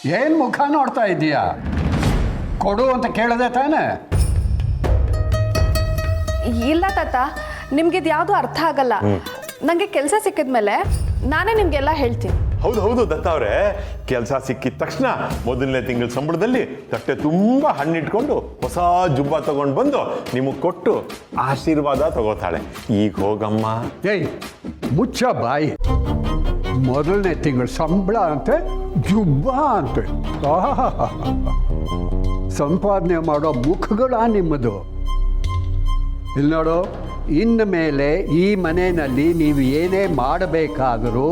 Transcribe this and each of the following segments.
ಏನು ಮುಖ ನೋಡ್ತಾ ಇದ್ದೀಯಾ? ಕೊಡು ಅಂತ ಕೇಳದೆ ತಾನೆ? ಇಲ್ಲ ತಾತ, ನಿಮ್ಗಿದು ಯಾವುದು ಅರ್ಥ ಆಗಲ್ಲ. ನನಗೆ ಕೆಲಸ ಸಿಕ್ಕಿದ್ಮೇಲೆ ನಾನೇ ನಿಮಗೆಲ್ಲ ಹೇಳ್ತೀನಿ. ಹೌದು ದತ್ತ ಅವರೇ, ಕೆಲಸ ಸಿಕ್ಕಿದ ತಕ್ಷಣ ಮೊದಲನೇ ತಿಂಗಳ ಸಂಬಳದಲ್ಲಿ ತಟ್ಟೆ ತುಂಬ ಹಣ್ಣಿಟ್ಕೊಂಡು ಹೊಸ ಜುಬ್ಬ ತಗೊಂಡು ಬಂದು ನಿಮಗೆ ಕೊಟ್ಟು ಆಶೀರ್ವಾದ ತಗೋತಾಳೆ. ಈಗ ಹೋಗಮ್ಮ. ಏಯ್ ಮುಚ್ಚ ಬಾಯಿ. ಮೊದಲನೇ ತಿಂಗಳ ಸಂಬಳ ಅಂತೆ, ಜುಬ್ಬ ಅಂತೆ. ಸಂಪಾದನೆ ಮಾಡೋ ಮುಖಗಳ ನಿಮ್ಮದು. ಇಲ್ಲಿ ನೋಡು, ಇನ್ನು ಮೇಲೆ ಈ ಮನೆಯಲ್ಲಿ ನೀವು ಏನೇ ಮಾಡಬೇಕಾದರೂ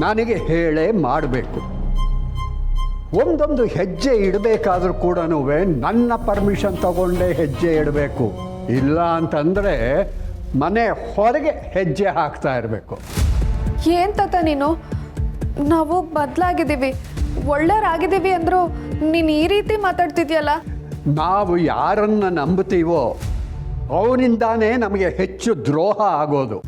ನನಗೆ ಹೇಳೇ ಮಾಡಬೇಕು. ಒಂದೊಂದು ಹೆಜ್ಜೆ ಇಡಬೇಕಾದ್ರೂ ಕೂಡ ನನ್ನ ಪರ್ಮಿಷನ್ ತಗೊಂಡೇ ಹೆಜ್ಜೆ ಇಡಬೇಕು. ಇಲ್ಲ ಅಂತಂದರೆ ಮನೆ ಹೊರಗೆ ಹೆಜ್ಜೆ ಹಾಕ್ತಾ ಇರಬೇಕು. ಏನು ತಾತ ನೀನು? ನಾವು ಬದಲಾಗಿದ್ದೀವಿ, ಒಳ್ಳೆಯರಾಗಿದ್ದೀವಿ ಅಂದರೂ ನೀನು ಈ ರೀತಿ ಮಾತಾಡ್ತಿದ್ಯಲ್ಲ. ನಾವು ಯಾರನ್ನು ನಂಬುತ್ತೀವೋ ಅವನಿಂದಾನೇ ನಮಗೆ ಹೆಚ್ಚು ದ್ರೋಹ ಆಗೋದು.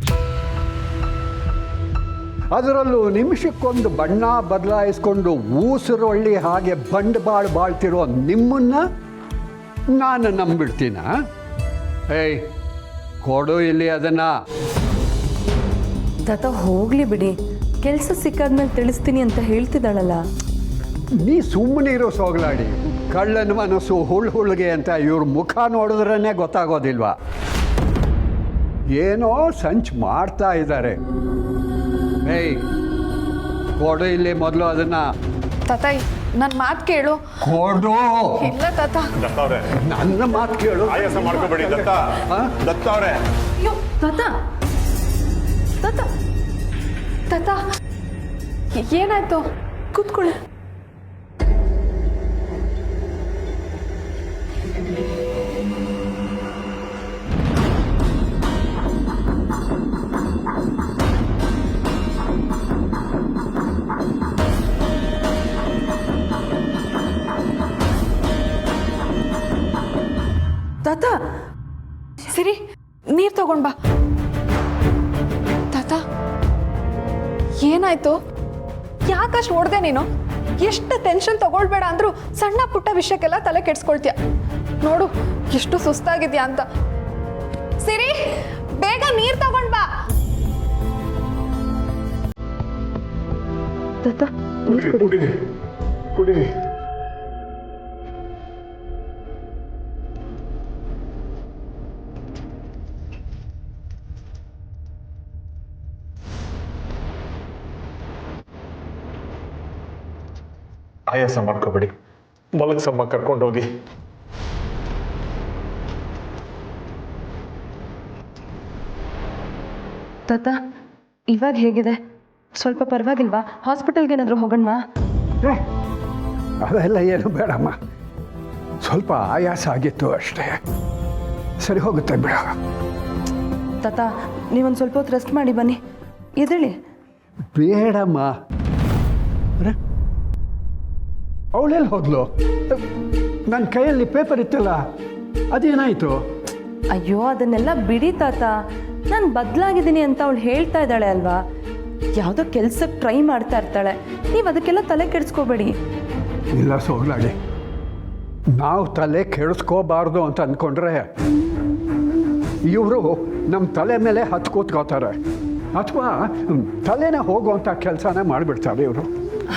ಅದರಲ್ಲೂ ನಿಮಿಷಕ್ಕೊಂದು ಬಣ್ಣ ಬದಲಾಯಿಸ್ಕೊಂಡು ಊಸರೊಳ್ಳಿ ಹಾಗೆ ಬಂಡವಾಳ ಬಾಳ್ತಿರೋ ನಿಮ್ಮನ್ನು ನಾನು ನಂಬಿಡ್ತೀನ? ಏಯ್ ಕೊಡು ಇಲ್ಲಿ ಅದನ್ನು. ತಾತ ಹೋಗ್ಲಿ ಬಿಡಿ, ಕೆಲಸ ಸಿಕ್ಕಾದ್ಮೇಲೆ ತಿಳಿಸ್ತೀನಿ ಅಂತ ಹೇಳ್ತಿದ್ದಾಳಲ್ಲ. ನೀ ಸುಮ್ಮನಿರೋ ಸೋಗಲಾಡಿ. ಕಳ್ಳನ ಮನಸ್ಸು ಹುಳ್ಳಿಗೆ ಅಂತ ಇವ್ರ ಮುಖ ನೋಡಿದ್ರೇ ಗೊತ್ತಾಗೋದಿಲ್ವಾ? ಏನೋ ಸಂಚು ಮಾಡ್ತಾ ಇದ್ದಾರೆ. ಏಯ್ ಕೊಡು ಇಲ್ಲಿ ಮೊದಲು ಅದನ್ನ. ತಾತ ನನ್ನ ಮಾತು ಕೇಳು. ಕೊಡು. ಇಲ್ಲ ತಾತ. ದತ್ತ ಅವರೇ, ನನ್ನ ಮಾತು ಕೇಳು. ಆಯಾಸ ಮಾಡ್ಕೋಬೇಡಿ ದತ್ತ ಅವರೇ. ಅಯ್ಯೋ ತಾತ, ತಾತ ತಾತ ಏನಾಯ್ತು? ಕೂತ್ಕೊಳ್ಳಿ. ತಾತ ಸಿರಿ, ನೀರು ತಗೊಂಡ್ ಬಾ. ತಾತ ಏನಾಯ್ತು? ಯಾಕಷ್ಟು ಓಡ್ದೆ ನೀನು? ಎಷ್ಟು ಟೆನ್ಷನ್ ತಗೊಳ್ಬೇಡ ಅಂದ್ರು ಸಣ್ಣ ಪುಟ್ಟ ವಿಷಯಕ್ಕೆಲ್ಲ ತಲೆ ಕೆಡ್ಸ್ಕೊಳ್ತೀಯ. ನೋಡು ಎಷ್ಟು ಸುಸ್ತಾಗಿದ್ಯಾ ಅಂತ. ಸಿರಿ, ಬೇಗ ನೀರು ತಗೊಂಡ್ ಬಾ. ತಾತ ಕುಡಿ. ಆಯಾಸ ಮಾಡ್ಕೋಬೇಡಿ, ಮಲಗ್ಸಮ್ಮ ಕರ್ಕೊಂಡೋಗಿ. ತಾತ ಇವಾಗ ಹೇಗಿದೆ? ಸ್ವಲ್ಪ ಪರವಾಗಿಲ್ವಾ? ಹಾಸ್ಪಿಟಲ್ಗೆ ಏನಾದರೂ ಹೋಗೋಣವಾ? ಅದೆಲ್ಲ ಏನು ಬೇಡಮ್ಮ, ಸ್ವಲ್ಪ ಆಯಾಸ ಆಗಿತ್ತು ಅಷ್ಟೇ, ಸರಿ ಹೋಗುತ್ತೆ ಬಿಡ. ತಾತ ನೀವೊಂದು ಸ್ವಲ್ಪ ಹೊತ್ತು ರೆಸ್ಟ್ ಮಾಡಿ ಬನ್ನಿ, ಎದ್ದೇಳಿ. ಬೇಡಮ್ಮ. ಅವಳೆಲ್ಲಿ ಹೋದ್ಲು? ನನ್ನ ಕೈಯಲ್ಲಿ ಪೇಪರ್ ಇತ್ತಲ್ಲ, ಅದೇನಾಯಿತು? ಅಯ್ಯೋ ಅದನ್ನೆಲ್ಲ ಬಿಡಿ ತಾತ, ನಾನು ಬದಲಾಗಿದ್ದೀನಿ ಅಂತ ಅವಳು ಹೇಳ್ತಾ ಇದ್ದಾಳೆ ಅಲ್ವಾ. ಯಾವುದೋ ಕೆಲ್ಸಕ್ಕೆ ಟ್ರೈ ಮಾಡ್ತಾ ಇರ್ತಾಳೆ, ನೀವು ಅದಕ್ಕೆಲ್ಲ ತಲೆ ಕೆಡಿಸ್ಕೋಬೇಡಿ. ಇಲ್ಲ ಸೋಗ್ಲಾಡಿ, ನಾವು ತಲೆ ಕೆಡಿಸ್ಕೋಬಾರ್ದು ಅಂತ ಅಂದ್ಕೊಂಡ್ರೆ ಇವರು ನಮ್ಮ ತಲೆ ಮೇಲೆ ಹತ್ತು ಕೂತ್ಕೋತಾರೆ, ಅಥವಾ ತಲೆನೇ ಹೋಗುವಂಥ ಕೆಲಸನೇ ಮಾಡಿಬಿಡ್ತಾರೆ ಇವರು.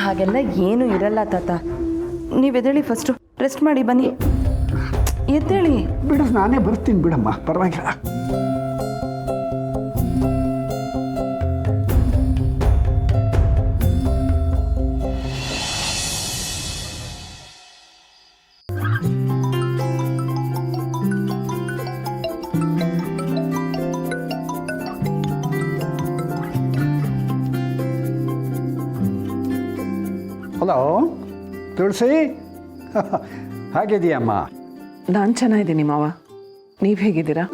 ಹಾಗೆಲ್ಲ ಏನೂ ಇರಲ್ಲ ತಾತ, ನೀವು ಎದ್ದೇಳಿ, ಫಸ್ಟು ರೆಸ್ಟ್ ಮಾಡಿ ಬನ್ನಿ, ಎದ್ದೇಳಿ. ಬಿಡು, ನಾನೇ ಬರ್ತೀನಿ ಬಿಡಮ್ಮ, ಪರವಾಗಿಲ್ಲ. ಹಲೋ ತುಳಸಿ, ಹೇಗಿದೆಯಮ್ಮ? ನಾನು ಚೆನ್ನಾಗಿದ್ದೀನಿ ಮಾವ, ನೀವು ಹೇಗಿದ್ದೀರಾ?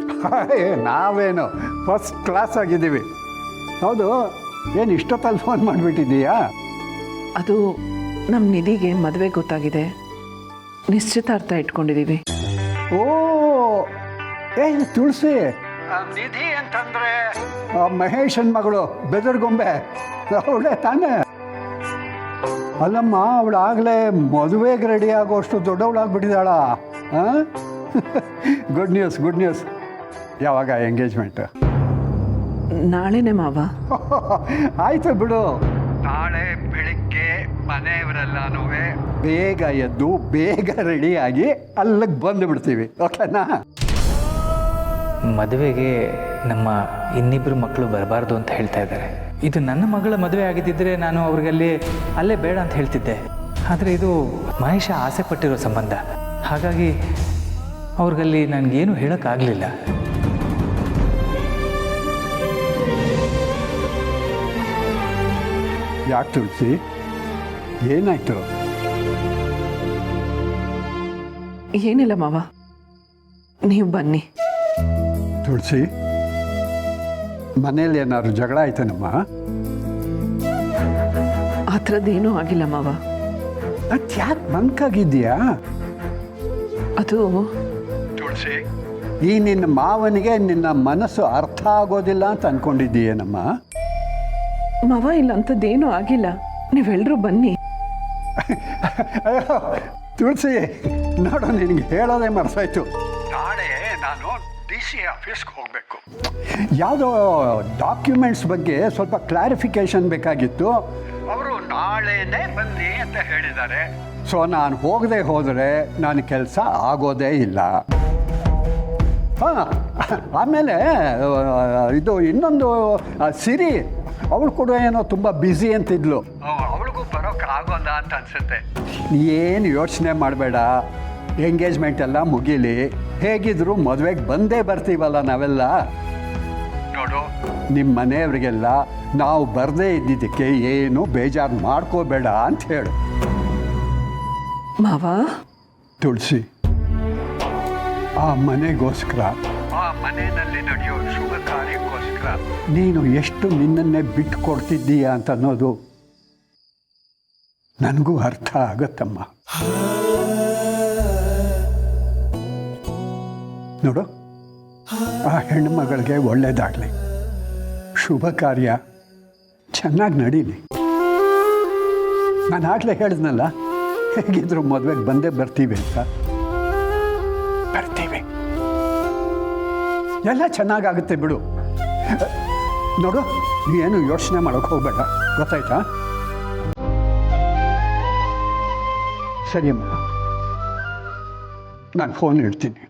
ನಾವೇನು ಫಸ್ಟ್ ಕ್ಲಾಸ್ ಆಗಿದ್ದೀವಿ. ಹೌದು, ಏನು ಇಷ್ಟೊತ್ತಲ್ಲಿ ಫೋನ್ ಮಾಡಿಬಿಟ್ಟಿದ್ದೀಯಾ? ಅದು ನಮ್ಮ ನಿಧಿಗೆ ಮದುವೆ ಗೊತ್ತಾಗಿದೆ, ನಿಶ್ಚಿತಾರ್ಥ ಇಟ್ಕೊಂಡಿದ್ದೀವಿ. ಓ ಏ ತುಳಸಿ, ನಿಧಿ ಅಂತಂದ್ರೆ ಮಹೇಶನ್ ಮಗಳು ಬೆದರ್ಗೊಂಬೆ ಅವಳೇ ತಾನೇ? ಅಲ್ಲಮ್ಮ ಅವಳಾಗಲೇ ಮದುವೆಗೆ ರೆಡಿ ಆಗೋಷ್ಟು ದೊಡ್ಡವಳಾಗ್ಬಿಟ್ಟಿದ್ದಾಳ. ಹಾಂ ಗುಡ್ ನ್ಯೂಸ್. ಯಾವಾಗ ಎಂಗೇಜ್ಮೆಂಟ್? ನಾಳೆನೇ ಮಾವ. ಆಯಿತು ಬಿಡು. ನಾಳೆ ಬೆಳಿಗ್ಗೆ ಮನೆಯವರೆಲ್ಲನೂ ಬೇಗ ಎದ್ದು ಬೇಗ ರೆಡಿಯಾಗಿ ಅಲ್ಲಿಗೆ ಬಂದು ಬಿಡ್ತೀವಿ, ಓಕೆನಾ? ಮದುವೆಗೆ ನಮ್ಮ ಇನ್ನಿಬ್ಬರು ಮಕ್ಕಳು ಬರಬಾರ್ದು ಅಂತ ಹೇಳ್ತಾ ಇದ್ದಾರೆ. ಇದು ನನ್ನ ಮಗಳ ಮದುವೆ ಆಗಿದ್ದಿದ್ರೆ ನಾನು ಅವ್ರಿಗಲ್ಲಿ ಅಲ್ಲೇ ಬೇಡ ಅಂತ ಹೇಳ್ತಿದ್ದೆ. ಆದರೆ ಇದು ಮಹೇಶ ಆಸೆ ಪಟ್ಟಿರೋ ಸಂಬಂಧ, ಹಾಗಾಗಿ ಅವ್ರಿಗಲ್ಲಿ ನನಗೇನು ಹೇಳೋಕ್ಕಾಗಲಿಲ್ಲ. ಯಾಕೆ ತುಳಸಿ, ಏನಾಯ್ತು? ಏನಿಲ್ಲ ಮಾವ, ನೀವು ಬನ್ನಿ. ತುಳಸಿ, ಮನೇಲಿ ಏನಾದ್ರು ಜಗಳ ಆಯ್ತೇನಮ್ಮ? ಆ ಥರದ್ದೇನೂ ಆಗಿಲ್ಲ ಮಾವ. ಅದು ಯಾಕೆ ಮಂಕಾಗಿದ್ದೀಯಾ? ಅದು ತುಳಸಿ, ಈ ನಿನ್ನ ಮಾವನಿಗೆ ನಿನ್ನ ಮನಸ್ಸು ಅರ್ಥ ಆಗೋದಿಲ್ಲ ಅಂತ ಅಂದ್ಕೊಂಡಿದ್ದೀಯೇನಮ್ಮ? ಮಾವ ಇಲ್ಲ, ಅಂಥದ್ದೇನೂ ಆಗಿಲ್ಲ. ನೀವೆಲ್ಲರೂ ಬನ್ನಿ. ಅಯ್ಯೋ ತುಳಸಿ, ನೋಡು ನಿನಗೆ ಹೇಳೋದೇ ಮರ್ಸಾಯ್ತು. ನಾಳೆ ನಾನು DC ಆಫೀಸ್ಗೆ ಹೋಗಬೇಕು. ಯಾವುದೋ ಡಾಕ್ಯುಮೆಂಟ್ಸ್ ಬಗ್ಗೆ ಸ್ವಲ್ಪ ಕ್ಲಾರಿಫಿಕೇಶನ್ ಬೇಕಾಗಿತ್ತು. ಅವರು ನಾಳೆನೇ ಬನ್ನಿ ಅಂತ ಹೇಳಿದ್ದಾರೆ. ಸೊ ನಾನು ಹೋಗದೆ ಹೋದರೆ ನನ್ನ ಕೆಲಸ ಆಗೋದೇ ಇಲ್ಲ. ಹಾಂ, ಆಮೇಲೆ ಇದು ಇನ್ನೊಂದು ಸಿರಿ, ಅವಳು ಕೂಡ ಏನೋ ತುಂಬ ಬ್ಯುಸಿ ಅಂತಿದ್ಲು. ಅವಳಿಗೂ ಬರೋಕ್ಕೆ ಆಗೋಲ್ಲ ಅಂತ ಅನ್ಸುತ್ತೆ. ಏನು ಯೋಚನೆ ಮಾಡಬೇಡ, ಎಂಗೇಜ್ಮೆಂಟ್ ಎಲ್ಲ ಮುಗೀಲಿ. ಹೇಗಿದ್ರು ಮದುವೆಗೆ ಬಂದೇ ಬರ್ತೀವಲ್ಲ ನಾವೆಲ್ಲ. ನೋಡು, ನಿಮ್ಮ ಮನೆಯವರಿಗೆಲ್ಲ ನಾವು ಬರದೇ ಇದ್ದಿದ್ದಕ್ಕೆ ಏನು ಬೇಜಾರು ಮಾಡ್ಕೋಬೇಡ ಅಂತ ಹೇಳು. ಮಾವ, ತುಳಸಿ, ಆ ಮನೆಗೋಸ್ಕರ, ಆ ಮನೆಯಲ್ಲಿ ನಡೆಯೋ ಶುಭ ಕಾರ್ಯಕ್ಕೋಸ್ಕರ ನೀನು ಎಷ್ಟು ನಿನ್ನನ್ನೇ ಬಿಟ್ಟು ಕೊಡ್ತಿದ್ದೀಯ ಅಂತ ಅನ್ನೋದು ನನಗೂ ಅರ್ಥ ಆಗತ್ತಮ್ಮ. ನೋಡು, ಆ ಹೆಣ್ಣುಮಗಳಿಗೆ ಒಳ್ಳೇದಾಗಲಿ, ಶುಭ ಕಾರ್ಯ ಚೆನ್ನಾಗಿ ನಡೀಲಿ. ನಾನು ಆಗಲೇ ಹೇಳಿದ್ನಲ್ಲ, ಹೇಗಿದ್ರು ಮದುವೆಗೆ ಬಂದೇ ಬರ್ತೀವಿ ಅಂತ. ಬರ್ತೀವಿ, ಎಲ್ಲ ಚೆನ್ನಾಗಾಗುತ್ತೆ ಬಿಡು. ನೋಡು, ಏನು ಯೋಚನೆ ಮಾಡೋಕೆ ಹೋಗ್ಬೇಡ, ಗೊತ್ತಾಯ್ತಾ? ಸರಿಯಮ್ಮ, ನಾನು ಫೋನ್ ಇಡ್ತೀನಿ.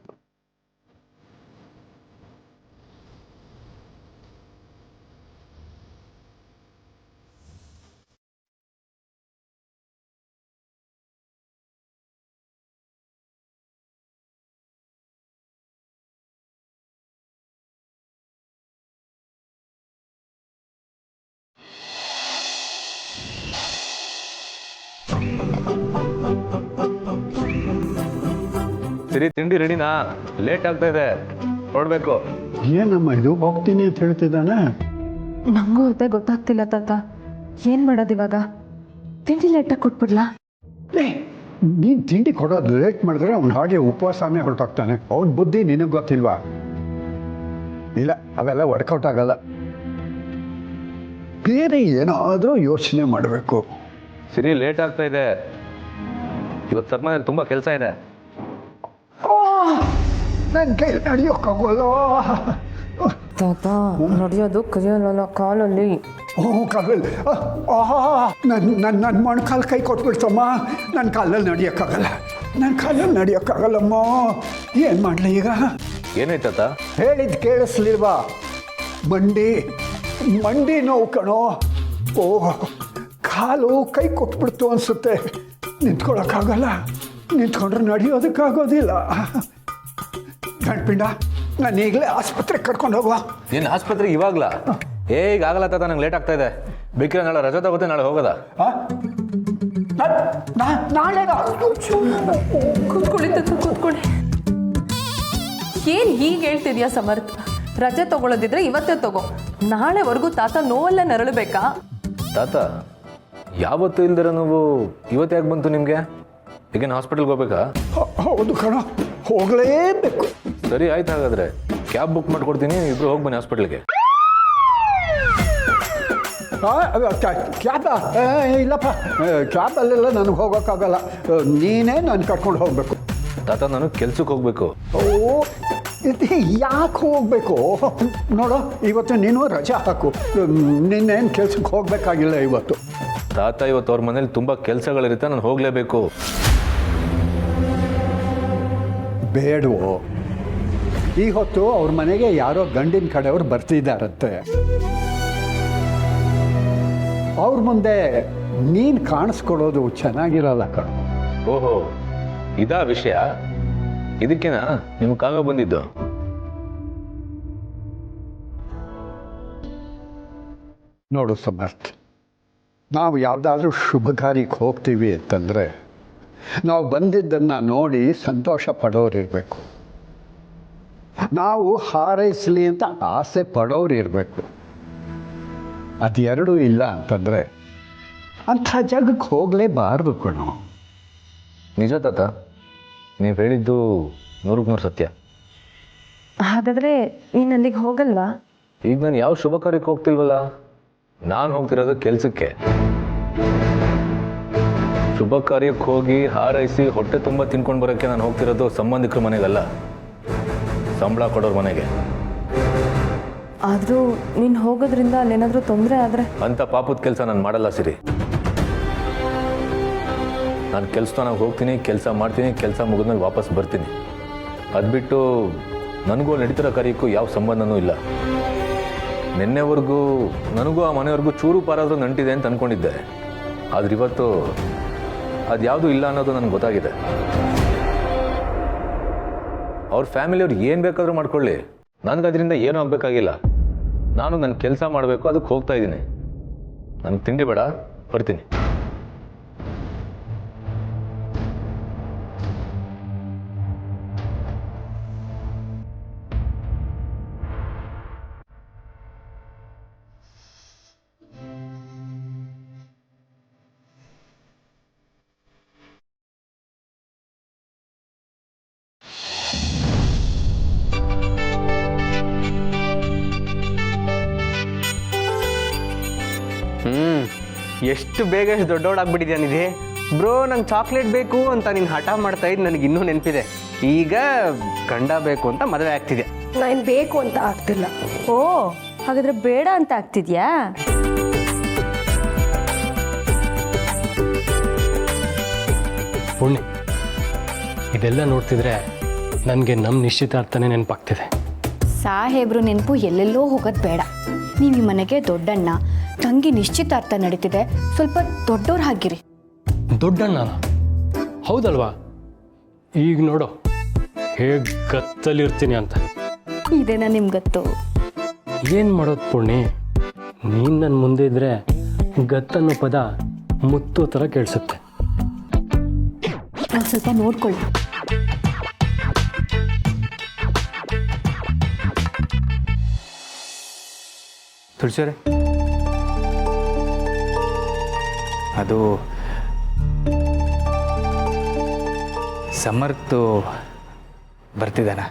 ಸರಿ, ತಿಂಡಿ ರೆಡಿನಾ? ಲೇಟ್ ಆಗ್ತಾ ಇದೆ, ಹೊರಡ್ಬೇಕು. ಏನಮ್ಮ ಇದು, ಹೋಗ್ತೀನಿ ಅಂತ ಹೇಳ್ತಿದ್ದಾನೆ? ನನಗೂ ಅದೇ ಗೊತ್ತಾಗ್ತಿಲ್ಲ ತಾತ. ಏನು ಮಾಡೋದು ಇವಾಗ? ತಿಂಡಿ ಲೇಟಾಗಿ ಕೊಟ್ಬಿಡ್ಲಾ? ನೀನು ತಿಂಡಿ ಕೊಡೋದು ಲೇಟ್ ಮಾಡಿದ್ರೆ ಅವ್ನು ಹಾಗೆ ಉಪವಾಸನೇ ಹೊರಟೋಗ್ತಾನೆ. ಅವನ ಬುದ್ಧಿ ನಿನಗೆ ಗೊತ್ತಿಲ್ವಾ? ಇಲ್ಲ, ಅವೆಲ್ಲ ವರ್ಕೌಟ್ ಆಗಲ್ಲ. ಬೇರೆ ಏನಾದರೂ ಯೋಚನೆ ಮಾಡಬೇಕು. ಸರಿ, ಲೇಟ್ ಆಗ್ತಾ ಇದೆ. ಇವತ್ತು ಸರ್ಮನೇಲಿ ತುಂಬ ಕೆಲಸ ಇದೆ. ನನ್ನ ಕೈ ನಡೆಯೋಕ್ಕಾಗೋಲ್ಲ. ತಾತ, ನಡೆಯೋದು ಕೈಯಲ್ಲ, ಕಾಲಲ್ಲಿ. ಕಾಲಲ್ಲಿ ನನ್ನ ಮೊಣಕಾಲು ಕೈ ಕೊಟ್ಬಿಡ್ತಮ್ಮ. ನನ್ನ ಕಾಲಲ್ಲಿ ನಡೆಯೋಕ್ಕಾಗಲ್ಲಮ್ಮ. ಏನು ಮಾಡಲಿ ಈಗ? ಏನಾಯ್ತಾತ? ಹೇಳಿದ್ದು ಕೇಳಿಸ್ಲಿಲ್ವಾ? ಮಂಡಿ ನೋವು ಕಣೋ. ಕಾಲು ಕೈ ಕೊಟ್ಬಿಡ್ತು ಅನಿಸುತ್ತೆ. ನಿಂತ್ಕೊಳ್ಳೋಕ್ಕಾಗಲ್ಲ, ನಿಂತ್ಕೊಂಡ್ರೆ ನಡೆಯೋದಕ್ಕಾಗೋದಿಲ್ಲ. ಗಂಟ್ಪಿಂಡ, ನಾನು ಈಗಲೇ ಆಸ್ಪತ್ರೆಗೆ ಕರ್ಕೊಂಡು ಹೋಗುವ. ಏನು ಆಸ್ಪತ್ರೆಗೆ ಇವಾಗ್ಲಾ? ಈಗ ಆಗಲ್ಲ ತಾತ, ನಂಗೆ ಲೇಟ್ ಆಗ್ತಾ ಇದೆ. ಬೇಕಿದ್ರೆ ನಾಳೆ ರಜೆ ತಗೋತೆ, ನಾಳೆ ಹೋಗೋದ? ನಾಳೆ ಕೂತ್ಕೊಳ್ಳಿ ತಾತ, ಕೂತ್ಕೊಳ್ಳಿ. ಏನು ಹೀಗೆ ಹೇಳ್ತಿದ್ಯಾ ಸಮರ್ಥ? ರಜೆ ತಗೊಳ್ಳೋದಿದ್ರೆ ಇವತ್ತೇ ತಗೋ. ನಾಳೆವರೆಗೂ ತಾತ ನೋವೆಲ್ಲ ನರಳಬೇಕಾ? ತಾತ, ಯಾವತ್ತೂ ಇಲ್ದಿರ ನೀವು ಇವತ್ತು ಯಾಕೆ ಬಂತು ನಿಮಗೆ? ಈಗೇನು ಹಾಸ್ಪಿಟಲ್ಗೆ ಹೋಗ್ಬೇಕಾ? ಹೌದು ಕಣ, ಹೋಗಲೇಬೇಕು. ಸರಿ, ಆಯ್ತು. ಹಾಗಾದ್ರೆ ಕ್ಯಾಬ್ ಬುಕ್ ಮಾಡ್ಕೊಡ್ತೀನಿ, ಇಬ್ರು ಹೋಗಿ ಬನ್ನಿ ಹಾಸ್ಪಿಟಲ್ಗೆ. ಕ್ಯಾಬ ಇಲ್ಲಪ್ಪ ಕ್ಯಾಬಲ್ಲೆಲ್ಲ ನನಗೆ ಹೋಗೋಕ್ಕಾಗಲ್ಲ, ನೀನೇ ನಾನು ಕರ್ಕೊಂಡು ಹೋಗಬೇಕು. ತಾತ ನಾನು ಕೆಲ್ಸಕ್ಕೆ ಹೋಗಬೇಕು. ಓ ಇದು ಯಾಕೆ ಹೋಗಬೇಕು? ನೋಡು, ಇವತ್ತು ನೀನು ರಜೆ ಹಾಕು, ನಿನ್ನೇನು ಕೆಲ್ಸಕ್ಕೆ ಹೋಗಬೇಕಾಗಿಲ್ಲ ಇವತ್ತು. ತಾತ ಇವತ್ತು ಅವ್ರ ಮನೇಲಿ ತುಂಬ ಕೆಲಸಗಳಿರುತ್ತೆ, ನಾನು ಹೋಗಲೇಬೇಕು. ಬೇಡವೋ? ಈ ಹೊತ್ತು ಅವ್ರ ಮನೆಗೆ ಯಾರೋ ಗಂಡಿನ ಕಡೆಯವ್ರು ಬರ್ತಿದ್ದಾರಂತೆ. ಅವ್ರ ಮುಂದೆ ನೀನು ಕಾಣಿಸ್ಕೊಳ್ಳೋದು ಚೆನ್ನಾಗಿರಲ್ಲ ಕಣ. ಓಹೋ, ಇದಾ ವಿಷಯ? ಇದಕ್ಕೆನಾ ನಿಮ್ಗೆ ಕಾಗ ಬಂದಿದ್ದು? ನೋಡು ಸಮರ್ಥ್, ನಾವು ಯಾವುದಾದ್ರೂ ಶುಭ ಕಾರ್ಯಕ್ಕೆ ಹೋಗ್ತೀವಿ ಅಂತಂದರೆ ನಾವು ಬಂದಿದ್ದನ್ನು ನೋಡಿ ಸಂತೋಷ ಪಡೋರಿರಬೇಕು, ನಾವು ಹಾರೈಸಲಿ ಅಂತ ಆಸೆ ಪಡೋರು ಇರಬೇಕು. ಅದೆರಡೂ ಇಲ್ಲ ಅಂತಂದರೆ ಅಂಥ ಜಾಗಕ್ಕೆ ಹೋಗಲೇಬಾರ್ದು ಕಣೋ. ನಿಜ ತಾತ, ನೀವು ಹೇಳಿದ್ದು 100% ಸತ್ಯ. ಹಾಗಾದರೆ ನೀನು ಅಲ್ಲಿಗೆ ಹೋಗಲ್ವಾ? ಈಗ ನಾನು ಯಾವ ಶುಭ ಕಾರ್ಯಕ್ಕೆ ಹೋಗ್ತಿಲ್ವಲ್ಲ, ನಾನು ಹೋಗ್ತಿರೋದು ಕೆಲಸಕ್ಕೆ. ಶುಭ ಕಾರ್ಯಕ್ಕೆ ಹೋಗಿ ಹಾರೈಸಿ ಹೊಟ್ಟೆ ತುಂಬ ತಿನ್ಕೊಂಡು ಬರೋಕ್ಕೆ ನಾನು ಹೋಗ್ತಿರೋದು ಸಂಬಂಧಿಕರ ಮನೆಗಲ್ಲ, ಸಂಬಳ ಕೊಡೋರ ಮನೆಗೆ. ಆದರೂ ನೀನು ಹೋಗೋದ್ರಿಂದ ಅಲ್ಲೇನಾದರೂ ತೊಂದರೆ ಆದರೆ? ಅಂಥ ಪಾಪದ ಕೆಲಸ ನಾನು ಮಾಡಲ್ಲ ಸಿರಿ. ನಾನು ಕೆಲಸನಾಗ ಹೋಗ್ತೀನಿ, ಕೆಲಸ ಮಾಡ್ತೀನಿ, ಕೆಲಸ ಮುಗಿದ್ಮೇಲೆ ವಾಪಸ್ ಬರ್ತೀನಿ. ಅದು ಬಿಟ್ಟು ನನಗೂ ನಡೀತಿರೋ ಕಾರ್ಯಕ್ಕೂ ಯಾವ ಸಂಬಂಧನೂ ಇಲ್ಲ. ನಿನ್ನೆವರೆಗೂ ನನಗೂ ಆ ಮನೆಯವ್ರಿಗೂ ಚೂರು ಪಾರಾದರೂ ನಂಟಿದೆ ಅಂತ ಅಂದ್ಕೊಂಡಿದ್ದೆ. ಆದ್ರೆ ಇವತ್ತು ಅದು ಯಾವುದೂ ಇಲ್ಲ ಅನ್ನೋದು ನನಗೆ ಗೊತ್ತಾಗಿದೆ. ಅವ್ರ ಫ್ಯಾಮಿಲಿಯವ್ರು ಏನು ಬೇಕಾದರೂ ಮಾಡ್ಕೊಳ್ಳಿ, ನನಗೆ ಅದರಿಂದ ಏನೂ ಆಗಬೇಕಾಗಿಲ್ಲ. ನಾನು ನನ್ನ ಕೆಲಸ ಮಾಡಬೇಕು, ಅದಕ್ಕೆ ಹೋಗ್ತಾ ಇದ್ದೀನಿ. ನನಗೆ ತಿಂಡಿ ಬೇಡ, ಬರ್ತೀನಿ. ಎಷ್ಟು ಬೇಗ ಎಷ್ಟು ದೊಡ್ಡವಳಾಗ್ಬಿಟ್ಟಿದ್ಯಾ ನಿಧಿ. ಬ್ರೋ ನಂಗೆ ಚಾಕ್ಲೇಟ್ ಬೇಕು ಅಂತ ನೀನು ಹಠ ಮಾಡ್ತಾ ಇದ್ದು ನನಗೆ ಇನ್ನೂ ನೆನಪಿದೆ. ಈಗ ಗಂಡ ಬೇಕು ಅಂತ ಮದುವೆ ಆಗ್ತಿದೆ. ನಾನು ಬೇಕು ಅಂತ ಆಗ್ತಿಲ್ಲ. ಓ, ಹಾಗಾದರೆ ಬೇಡ ಅಂತ ಆಗ್ತಿದ್ಯಾ? ಪುಣ್ಯ, ಇದೆಲ್ಲ ನೋಡ್ತಿದ್ರೆ ನನಗೆ ನಮ್ಮ ನಿಶ್ಚಿತಾರ್ಥನೇ ನೆನಪಾಗ್ತಿದೆ. ಸಾಹೇಬ್ರು ನೆನಪು ಎಲ್ಲೆಲ್ಲೋ ಹೋಗೋದು ಬೇಡ. ನೀವು ಈ ಮನೆಗೆ ದೊಡ್ಡಣ್ಣ, ತಂಗಿ ನಿಶ್ಚಿತಾರ್ಥ ನಡೀತಿದೆ, ಸ್ವಲ್ಪ ದೊಡ್ಡವ್ರು ಹಾಗಿರಿ. ದೊಡ್ಡಣ್ಣ ಹೌದಲ್ವಾ? ಈಗ ನೋಡು ಹೇಗೆ ಗತ್ತಲ್ಲಿರ್ತೀನಿ ಅಂತ. ಇದೇನಾ ನಿಮ್ಗೆ ಗೊತ್ತು? ಏನು ಮಾಡೋದು ಪುಣ್ಯ, ನೀನು ನನ್ನ ಮುಂದೆ ಇದ್ದರೆ ಗತ್ತನ್ನೋ ಪದ ಮುತ್ತೋ ಥರ ಕೇಳಿಸುತ್ತೆ. ನಾವು ಸ್ವಲ್ಪ ನೋಡ್ಕೊಳ್ಳಿ. ತುಳಸಿಯವರೇ, ಅದು ಸಮರ್ಥ್ ಬರ್ತಿದ್ದಾನ?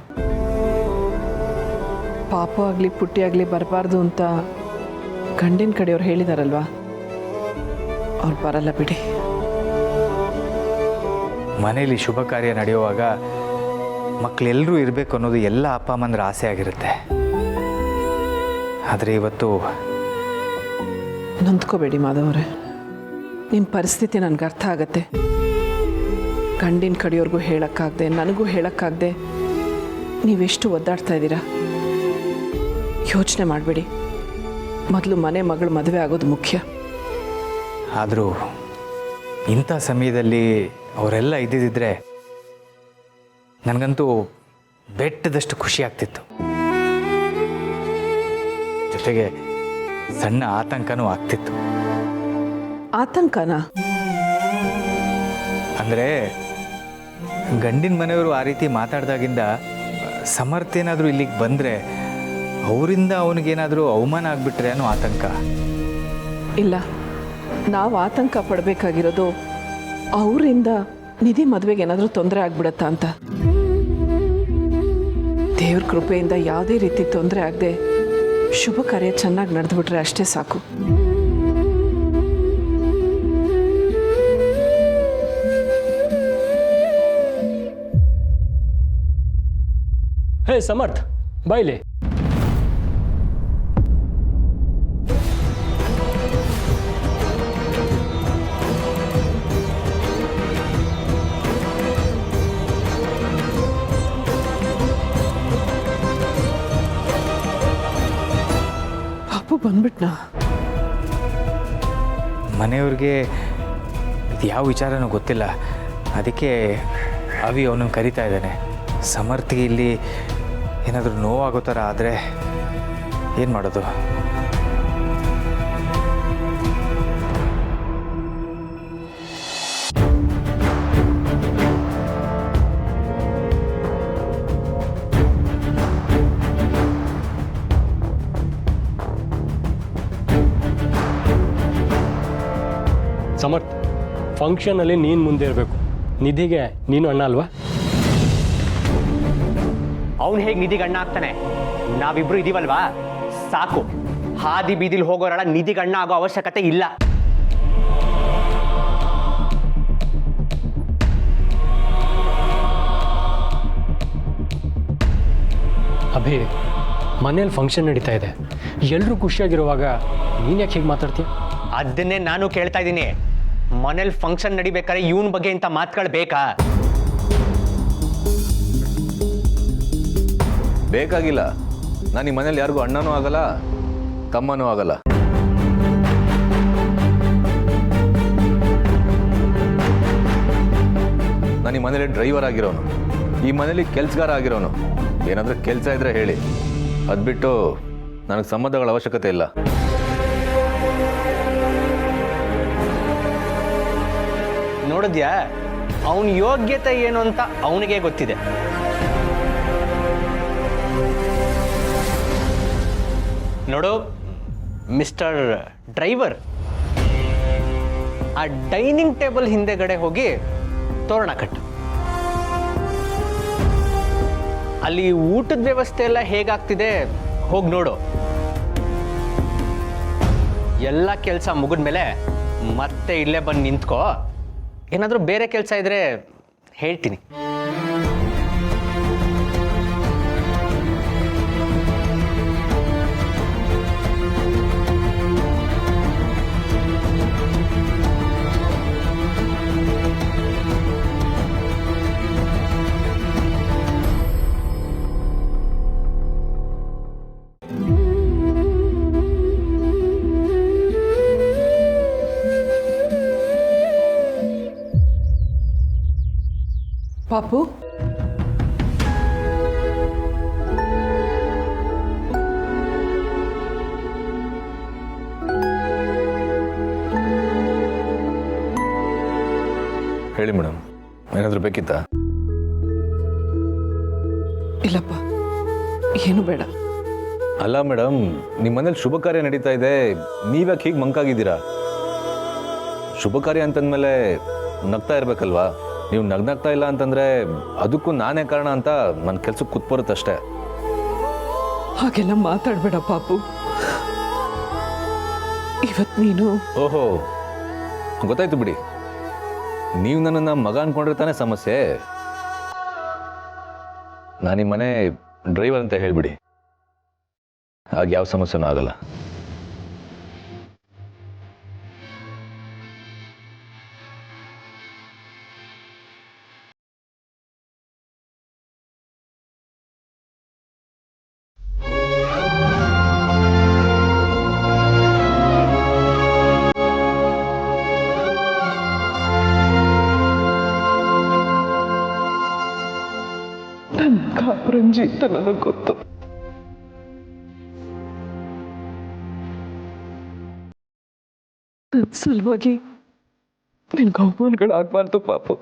ಪಾಪು ಆಗಲಿ ಪುಟ್ಟಿ ಆಗಲಿ ಬರಬಾರ್ದು ಅಂತ ಗಂಡಿನ ಕಡೆಯವ್ರು ಹೇಳಿದಾರಲ್ವಾ, ಅವ್ರು ಬರಲ್ಲ ಬಿಡಿ. ಮನೇಲಿ ಶುಭ ಕಾರ್ಯ ನಡೆಯುವಾಗ ಮಕ್ಕಳೆಲ್ಲರೂ ಇರಬೇಕು ಅನ್ನೋದು ಎಲ್ಲ ಅಪ್ಪ ಅಮ್ಮಂದ್ರ ಆಸೆ ಆಗಿರುತ್ತೆ. ಆದರೆ ಇವತ್ತು ನೊಂದ್ಕೋಬೇಡಿ ಮಾಧವರೇ, ನಿಮ್ಮ ಪರಿಸ್ಥಿತಿ ನನಗೆ ಅರ್ಥ ಆಗತ್ತೆ. ಗಂಡಿನ ಕಡೆಯವ್ರಿಗೂ ಹೇಳೋಕ್ಕಾಗದೆ, ನನಗೂ ಹೇಳೋಕ್ಕಾಗದೆ ನೀವೆಷ್ಟು ಒದ್ದಾಡ್ತಾ ಇದ್ದೀರಾ. ಯೋಚನೆ ಮಾಡಬೇಡಿ, ಮೊದಲು ಮಗಳು ಮದುವೆ ಆಗೋದು ಮುಖ್ಯ. ಆದರೂ ಇಂಥ ಸಮಯದಲ್ಲಿ ಅವರೆಲ್ಲ ಇದ್ದಿದ್ದರೆ ನನಗಂತೂ ಬೆಟ್ಟದಷ್ಟು ಖುಷಿ ಆಗ್ತಿತ್ತು. ಜೊತೆಗೆ ಸಣ್ಣ ಆತಂಕನೂ ಆಗ್ತಿತ್ತು. ಆತಂಕನಾ? ಅಂದರೆ ಗಂಡಿನ ಮನೆಯವರು ಆ ರೀತಿ ಮಾತಾಡ್ದಾಗಿಂದ ಸಮರ್ಥ ಏನಾದರೂ ಇಲ್ಲಿಗೆ ಬಂದರೆ ಅವರಿಂದ ಅವನಿಗೇನಾದರೂ ಅವಮಾನ ಆಗಿಬಿಟ್ರೆ ಅನ್ನೋ ಆತಂಕ. ಇಲ್ಲ, ನಾವು ಆತಂಕ ಪಡಬೇಕಾಗಿರೋದು ಅವರಿಂದ ನಿಧಿ ಮದುವೆಗೆ ಏನಾದರೂ ತೊಂದರೆ ಆಗ್ಬಿಡತ್ತಾ ಅಂತ. ದೇವ್ರ ಕೃಪೆಯಿಂದ ಯಾವುದೇ ರೀತಿ ತೊಂದರೆ ಆಗದೆ ಶುಭ ಕಾರ್ಯ ಚೆನ್ನಾಗಿ ನಡೆದುಬಿಟ್ರೆ ಅಷ್ಟೇ ಸಾಕು. ಹೇ ಸಮರ್ಥ್ ಬಾಯ್ಲಿ. ಪಾಪು ಬಂದ್ಬಿಟ್ನಾ? ಮನೆಯವ್ರಿಗೆ ಇದು ಯಾವ ವಿಚಾರನೂ ಗೊತ್ತಿಲ್ಲ, ಅದಕ್ಕೆ ಅವಿ ಅವನನ್ನು ಕರಿತಾ ಇದ್ದಾನೆ. ಸಮರ್ಥಿಗೆ ಇಲ್ಲಿ ಏನಾದರೂ ನೋವಾಗೋ ಥರ ಆದರೆ ಏನು ಮಾಡೋದು? ಸಮರ್ಥ್, ಫಂಕ್ಷನಲ್ಲಿ ನೀನು ಮುಂದೆ ಇರಬೇಕು. ನಿಧಿಗೆ ನೀನು ಅಣ್ಣ ಅಲ್ವಾ? ಅವನು ಹೇಗೆ ನಿಧಿಗೆ ಅಣ್ಣ ಆಗ್ತಾನೆ? ನಾವಿಬ್ರು ಇದೀವಲ್ವಾ, ಸಾಕು. ಹಾದಿ ಬೀದಿಲಿ ಹೋಗೋರಳ ನಿಧಿಗೆ ಅಣ್ಣ ಆಗೋ ಅವಶ್ಯಕತೆ ಇಲ್ಲ. ಅಭಿ, ಮನೇಲಿ ಫಂಕ್ಷನ್ ನಡೀತಾ ಇದೆ, ಎಲ್ಲರೂ ಖುಷಿಯಾಗಿರುವಾಗ ನೀನು ಯಾಕೆ ಹೇಗೆ ಮಾತಾಡ್ತೀಯ? ಅದನ್ನೇ ನಾನು ಕೇಳ್ತಾ ಇದ್ದೀನಿ. ಮನೇಲಿ ಫಂಕ್ಷನ್ ನಡಿಬೇಕಾದ್ರೆ ಇವನ್ ಬಗ್ಗೆ ಇಂಥ ಮಾತುಗಳು ಬೇಕಾ? ಬೇಕಾಗಿಲ್ಲ. ನಾನು ಈ ಮನೇಲಿ ಯಾರಿಗೂ ಅಣ್ಣನೂ ಆಗಲ್ಲ, ತಮ್ಮನೂ ಆಗಲ್ಲ. ನಾನು ಈ ಮನೇಲಿ ಡ್ರೈವರ್ ಆಗಿರೋನು, ಈ ಮನೇಲಿ ಕೆಲಸಗಾರ ಆಗಿರೋನು. ಏನಾದರೂ ಕೆಲಸ ಇದ್ರೆ ಹೇಳಿ, ಅದು ಬಿಟ್ಟು ನನಗೆ ಸಂಬಂಧಗಳ ಅವಶ್ಯಕತೆ ಇಲ್ಲ. ನೋಡಿದ್ಯಾ, ಅವನ ಯೋಗ್ಯತೆ ಏನು ಅಂತ ಅವನಿಗೆ ಗೊತ್ತಿದೆ. ನೋಡು ಮಿಸ್ಟರ್ ಡ್ರೈವರ್, ಆ ಡೈನಿಂಗ್ ಟೇಬಲ್ ಹಿಂದೆಗಡೆ ಹೋಗಿ ತೋರಣ ಕಟ್ಟು. ಅಲ್ಲಿ ಊಟದ ವ್ಯವಸ್ಥೆ ಎಲ್ಲ ಹೇಗಾಗ್ತಿದೆ ಹೋಗಿ ನೋಡು. ಎಲ್ಲ ಕೆಲಸ ಮುಗಿದ್ಮೇಲೆ ಮತ್ತೆ ಇಲ್ಲೇ ಬಂದು ನಿಂತ್ಕೋ. ಏನಾದರೂ ಬೇರೆ ಕೆಲಸ ಇದ್ರೆ ಹೇಳ್ತೀನಿ. ಪಾಪು, ಹೇಳಿ ಮೇಡಮ್, ಏನಾದರೂ ಬೇಕಿತ್ತಾ? ಇಲ್ಲಪ್ಪ, ಏನು ಬೇಡ. ಅಲ್ಲ ಮೇಡಮ್, ನಿಮ್ಮ ಮನೇಲಿ ಶುಭ ಕಾರ್ಯ ನಡೀತಾ ಇದೆ, ನೀವ್ಯಾಕೆ ಹೀಗೆ ಮಂಕಾಗಿದ್ದೀರಾ? ಶುಭ ಕಾರ್ಯ ಅಂತಂದಮೇಲೆ ನಗ್ತಾ ಇರಬೇಕಲ್ವಾ? ನೀವು ನಗ್ನಾಗ್ತಾ ಇಲ್ಲ ಅಂತಂದರೆ ಅದಕ್ಕೂ ನಾನೇ ಕಾರಣ ಅಂತ ನನ್ನ ಕೆಲ್ಸಕ್ಕೆ ಕೂತ್ಬರುತ್ತಷ್ಟೇ. ಹಾಗೆಲ್ಲ ಮಾತಾಡಬೇಡ ಪಾಪು. ಇವತ್ತು ನೀನು ಓಹೋ, ಗೊತ್ತಾಯ್ತು ಬಿಡಿ. ನೀವು ನನ್ನನ್ನು ಮಗ ಅಂದ್ಕೊಂಡ್ರೆ ತಾನೇ ಸಮಸ್ಯೆ. ನಾನು ಈ ಮನೆ ಡ್ರೈವರ್ ಅಂತ ಹೇಳಿಬಿಡಿ, ಆಗ ಯಾವ ಸಮಸ್ಯೆನೂ ಆಗಲ್ಲ. ಕಾಪರಂಜಿ ಅಂತ ನನಗೆ ಗೊತ್ತು. ನನ್ನ ಸಲುವಾಗಿ ನಿನ್ಗೆ ಅವಮಾನಗಳಾಗಬಾರ್ದು ಪಾಪು.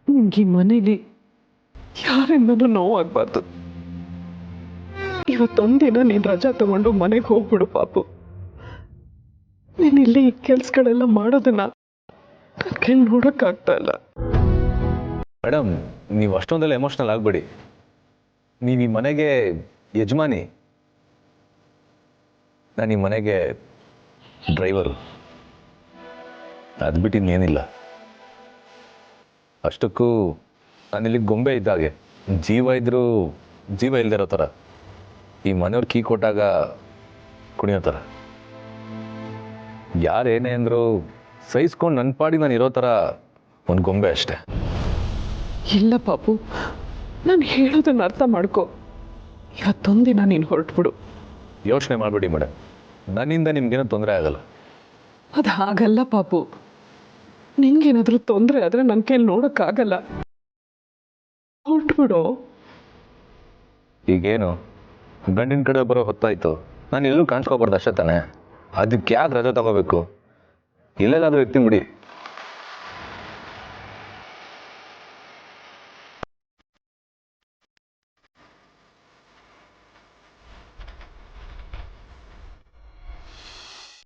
ನಿನ್ಗೆ ಈ ಮನೇಲಿ ಯಾರಿಂದನೂ ನೋವಾಗಬಾರ್ದು. ಇವತ್ತೊಂದಿನ ನೀನು ರಜಾ ತಗೊಂಡು ಮನೆಗೆ ಹೋಗ್ಬಿಡು ಪಾಪು. ನೀನು ಇಲ್ಲಿ ಈ ಕೆಲ್ಸಗಳೆಲ್ಲ ಮಾಡೋದನ್ನ ನನ್ನ ಕೈ ನೋಡೋಕ್ಕಾಗ್ತಾ ಇಲ್ಲ. ಮೇಡಮ್, ನೀವು ಅಷ್ಟೊಂದೆಲ್ಲ ಎಮೋಷ್ನಲ್ ಆಗಬೇಡಿ. ನೀವು ಈ ಮನೆಗೆ ಯಜಮಾನಿ, ನಾನು ಈ ಮನೆಗೆ ಡ್ರೈವರು. ಅದು ಬಿಟ್ಟು ಇನ್ನೇನಿಲ್ಲ. ಅಷ್ಟಕ್ಕೂ ನಾನಿಲ್ಲಿ ಗೊಂಬೆ ಇದ್ದಾಗೆ, ಜೀವ ಇದ್ದರೂ ಜೀವ ಇಲ್ದಿರೋ ಥರ, ಈ ಮನೆಯವ್ರು ಕೀ ಕೊಟ್ಟಾಗ ಕುಣಿಯೋ ಥರ. ಯಾರೇನೇ ಅಂದರೂ ಸಹಿಸ್ಕೊಂಡು ನನ್ನ ಪಾಡಿ ನಾನು ಇರೋ ಥರ ಒಂದು ಗೊಂಬೆ ಅಷ್ಟೆ. ಇಲ್ಲ ಪಾಪು, ನಾನು ಹೇಳೋದನ್ನು ಅರ್ಥ ಮಾಡ್ಕೊ. ಇವತ್ತೊಂದಿನ ನೀನು ಹೊರಟ್ಬಿಡು. ಯೋಚನೆ ಮಾಡಬೇಡಿ ಮೇಡಮ್, ನನ್ನಿಂದ ನಿಮ್ಗೇನೋ ತೊಂದರೆ ಆಗಲ್ಲ. ಅದು ಹಾಗಲ್ಲ ಪಾಪು, ನಿಂಗೇನಾದರೂ ತೊಂದರೆ ಆದರೆ ನನ್ನ ಕೈಲಿ ನೋಡೋಕ್ಕಾಗಲ್ಲ. ಹೊರಟ್ಬಿಡು. ಈಗೇನು ಗಂಡಿನ ಕಡೆ ಬರೋ ಹೊತ್ತಾಯಿತು, ನಾನು ಎಲ್ಲೂ ಕಾಣಿಸ್ಕೋಬಾರ್ದು ಅಷ್ಟೇ ತಾನೆ. ಅದಕ್ಕೆ ಯಾಕೆ ರಜೆ ತಗೋಬೇಕು? ಇಲ್ಲೆಲ್ಲಾದರೂ ಇರ್ತೀನಿ ಬಿಡಿ.